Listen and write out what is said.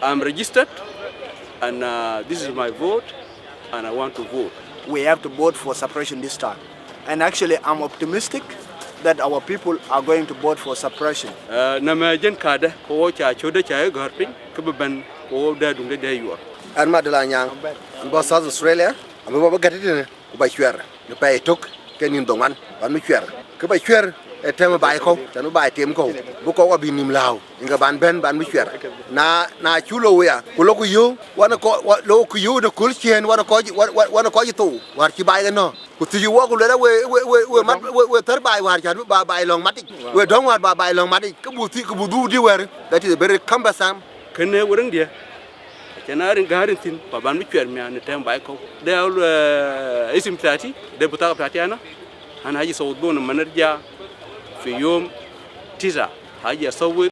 I'm registered, and this is my vote, and I want to vote. We have to vote for separation this time. And actually, I'm optimistic that our people are going to vote for separation. Namajan kada ko cha choda cha garpin kuban ko da dunga da yuwa. An madala nyang bo South Australia am bo gatiti ko ba chwer ne pay tok kenin dongan ban mi chwer ko ba chwer e tem bay ko tanu bay tem ko bu ko bi nim law nga ban ben ban mi chwer na chulo ya ko lo ko yu wana ko lo ko yu de kul chen wana ko yitu war ci bay no ko ti yu wo ko le we mat we tar bay war cha ba bay long mat we dong war ba bay long mat ko bu ti ko bu du di wer that is very cumbersome Kene wurin dia kenarin garin tin pa ban mi chwer mi an tem bay ko de isim tati de buta tati ana haji saud bon manarja في يوم 9 حاجة أسوي